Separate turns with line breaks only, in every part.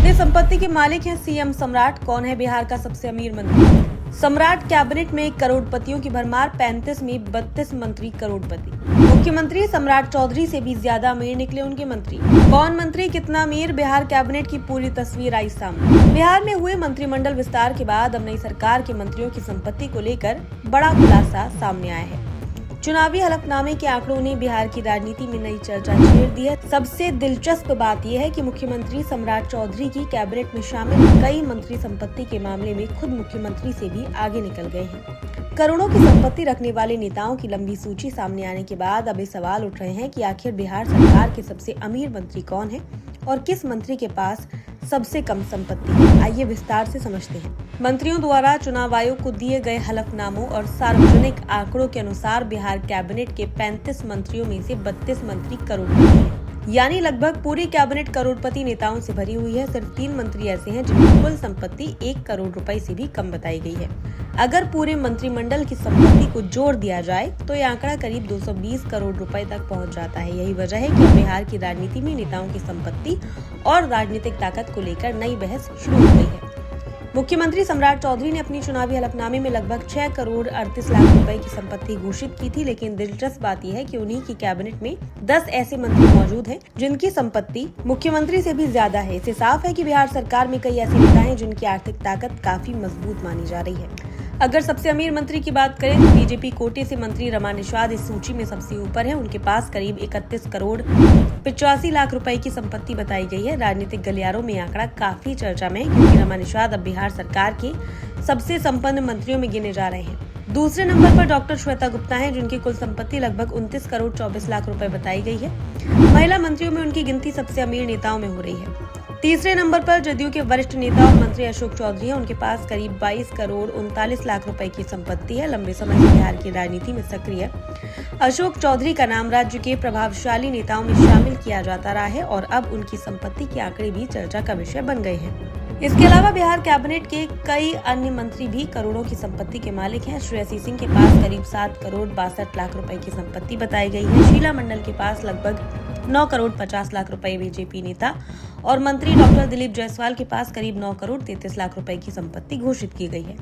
कितने संपत्ति के मालिक हैं सीएम सम्राट? कौन है बिहार का सबसे अमीर मंत्री? सम्राट कैबिनेट में करोड़पतियों की भरमार, 35 में 32 मंत्री करोड़पति। मुख्यमंत्री सम्राट चौधरी से भी ज्यादा अमीर निकले उनके मंत्री। कौन मंत्री कितना अमीर? बिहार कैबिनेट की पूरी तस्वीर आई सामने। बिहार में हुए मंत्रिमंडल विस्तार के बाद अब नई सरकार के मंत्रियों की संपत्ति को लेकर बड़ा खुलासा सामने आया है। चुनावी हलफनामे के आंकड़ों ने बिहार की राजनीति में नई चर्चा छेड़ दी है। सबसे दिलचस्प बात यह है कि मुख्यमंत्री सम्राट चौधरी की कैबिनेट में शामिल कई मंत्री संपत्ति के मामले में खुद मुख्यमंत्री से भी आगे निकल गए हैं। करोड़ों की संपत्ति रखने वाले नेताओं की लंबी सूची सामने आने के बाद अब ये सवाल उठ रहे हैं कि आखिर बिहार सरकार के सबसे अमीर मंत्री कौन है और किस मंत्री के पास सबसे कम संपत्ति है। आइए विस्तार से समझते हैं। मंत्रियों द्वारा चुनाव आयोग को दिए गए हलफनामों और सार्वजनिक आंकड़ों के अनुसार बिहार कैबिनेट के 35 मंत्रियों में से 32 मंत्री करोड़पति हैं। यानी लगभग पूरी कैबिनेट करोड़पति नेताओं से भरी हुई है। सिर्फ 3 मंत्री ऐसे हैं जिनकी कुल संपत्ति 1 करोड़ रुपए से भी कम बताई गई है। अगर पूरे मंत्रिमंडल की संपत्ति को जोड़ दिया जाए तो ये आंकड़ा करीब 220 करोड़ रुपए तक पहुंच जाता है। यही वजह है कि बिहार की राजनीति में नेताओं की संपत्ति और राजनीतिक ताकत को लेकर नई बहस शुरू हो गई है। मुख्यमंत्री सम्राट चौधरी ने अपनी चुनावी हलफनामे में लगभग 6 करोड़ 38 लाख रुपए की संपत्ति घोषित की थी, लेकिन दिलचस्प बात यह है कि उन्हीं की कैबिनेट में 10 ऐसे मंत्री मौजूद हैं जिनकी संपत्ति मुख्यमंत्री से भी ज्यादा है। इससे साफ है कि बिहार सरकार में कई ऐसे नेता हैं जिनकी आर्थिक ताकत काफी मजबूत मानी जा रही है। अगर सबसे अमीर मंत्री की बात करें तो बीजेपी कोटे से मंत्री रमा निषाद इस सूची में सबसे ऊपर है। उनके पास करीब 31 करोड़ 85 लाख रुपए की संपत्ति बताई गई है। राजनीतिक गलियारों में आंकड़ा काफी चर्चा में है क्योंकि रमा निषाद अब बिहार सरकार के सबसे संपन्न मंत्रियों में गिने जा रहे हैं। दूसरे नंबर पर डॉक्टर श्वेता गुप्ता हैं जिनकी कुल संपत्ति लगभग 29 करोड़ 24 लाख रुपए बताई गई है। महिला मंत्रियों में उनकी गिनती सबसे अमीर नेताओं में हो रही है। तीसरे नंबर पर जदयू के वरिष्ठ नेता और मंत्री अशोक चौधरी हैं। उनके पास करीब 22 करोड़ 39 लाख रुपए की संपत्ति है। लंबे समय से बिहार की राजनीति में सक्रिय अशोक चौधरी का नाम राज्य के प्रभावशाली नेताओं में शामिल किया जाता रहा है और अब उनकी संपत्ति के आंकड़े भी चर्चा का विषय बन गए हैं। इसके अलावा बिहार कैबिनेट के कई अन्य मंत्री भी करोड़ों की संपत्ति के मालिक हैं। श्रेयसी सिंह के पास करीब 7 करोड़ 62 लाख रुपए की संपत्ति बताई गई है। शीला मंडल के पास लगभग 9 करोड़ 50 लाख रुपए बीजेपी नेता और मंत्री डॉक्टर दिलीप जायसवाल के पास करीब 9 करोड़ 33 लाख रुपए की संपत्ति घोषित की गई है।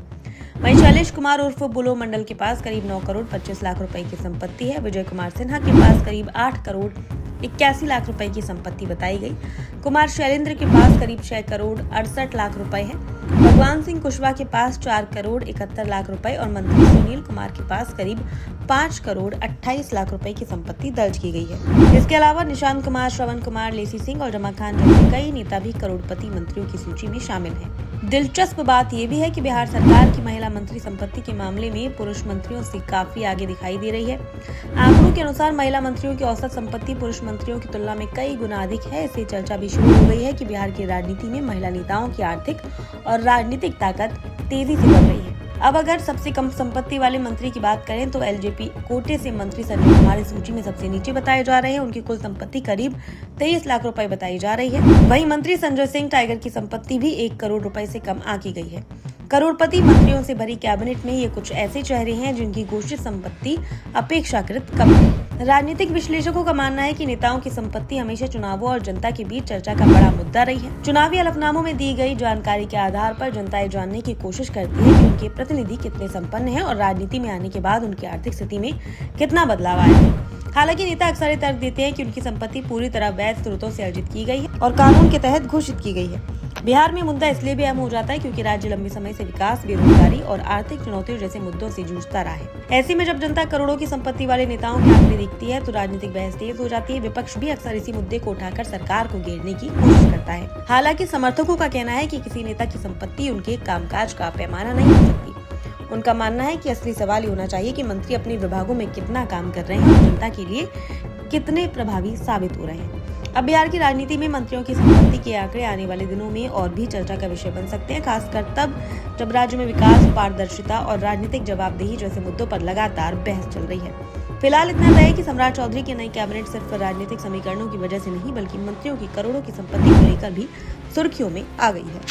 वहीं शैलेश कुमार उर्फ बुलो मंडल के पास करीब 9 करोड़ 25 लाख रुपए की संपत्ति है। विजय कुमार सिन्हा के पास करीब 8 करोड़ 81 लाख रुपए की संपत्ति बताई गई। कुमार शैलेंद्र के पास करीब 6 करोड़ 68 लाख रुपए है। भगवान सिंह कुशवाहा के पास 4 करोड़ 71 लाख रुपए और मंत्री सुनील कुमार के पास करीब 5 करोड़ 28 लाख रुपए की संपत्ति दर्ज की गई है। इसके अलावा निशांत कुमार, श्रवण कुमार, लेसी सिंह और रमा खान जैसे कई नेता भी करोड़पति मंत्रियों की सूची में शामिल हैं। दिलचस्प बात यह भी है कि बिहार सरकार की महिला मंत्री संपत्ति के मामले में पुरुष मंत्रियों से काफी आगे दिखाई दे रही है। आंकड़ों के अनुसार महिला मंत्रियों की औसत संपत्ति पुरुष मंत्रियों की तुलना में कई गुना अधिक है। इससे चर्चा भी शुरू हो गई है कि बिहार की राजनीति में महिला नेताओं की आर्थिक और राजनीतिक ताकत तेजी से बढ़ रही है। अब अगर सबसे कम संपत्ति वाले मंत्री की बात करें तो एलजेपी कोटे से मंत्री संजय कुमार इस सूची में सबसे नीचे बताए जा रहे हैं। उनकी कुल संपत्ति करीब 23 लाख रुपए बताई जा रही है। वहीं मंत्री संजय सिंह टाइगर की संपत्ति भी 1 करोड़ रुपए से कम आंकी गई है। करोड़पति मंत्रियों से भरी कैबिनेट में ये कुछ ऐसे चेहरे हैं जिनकी घोषित संपत्ति अपेक्षाकृत कम है। राजनीतिक विश्लेषकों का मानना है कि नेताओं की संपत्ति हमेशा चुनावों और जनता के बीच चर्चा का बड़ा मुद्दा रही है। चुनावी हलफनामों में दी गई जानकारी के आधार पर जनता ये जानने की कोशिश करती है कि उनके प्रतिनिधि कितने संपन्न हैं और राजनीति में आने के बाद उनकी आर्थिक स्थिति में कितना बदलाव आया है। हालांकि नेता अक्सर ये तर्क देते हैं कि उनकी संपत्ति पूरी तरह वैध स्रोतों से अर्जित की गई है और कानून के तहत घोषित की गई है। बिहार में मुद्दा इसलिए भी अहम हो जाता है क्योंकि राज्य लंबे समय से विकास, बेरोजगारी और आर्थिक चुनौतियों जैसे मुद्दों से जूझता रहा है। ऐसे में जब जनता करोड़ों की संपत्ति वाले नेताओं के आंकड़े देखती है तो राजनीतिक बहस तेज हो जाती है। विपक्ष भी अक्सर इसी मुद्दे को उठाकर सरकार को घेरने की कोशिश करता है। हालांकि समर्थकों का कहना है कि किसी नेता की संपत्ति उनके कामकाज का पैमाना नहीं हो सकती। उनका मानना है कि असली सवाल ये होना चाहिए कि मंत्री अपने विभागों में कितना काम कर रहे हैं और जनता के लिए कितने प्रभावी साबित हो रहे हैं। अब बिहार की राजनीति में मंत्रियों की संपत्ति के आंकड़े आने वाले दिनों में और भी चर्चा का विषय बन सकते हैं, खासकर तब जब राज्य में विकास, पारदर्शिता और राजनीतिक जवाबदेही जैसे मुद्दों पर लगातार बहस चल रही है। फिलहाल इतना तय है कि सम्राट चौधरी की नई कैबिनेट सिर्फ राजनीतिक समीकरणों की वजह से नहीं बल्कि मंत्रियों की करोड़ों की संपत्ति को लेकर भी सुर्खियों में आ गई है।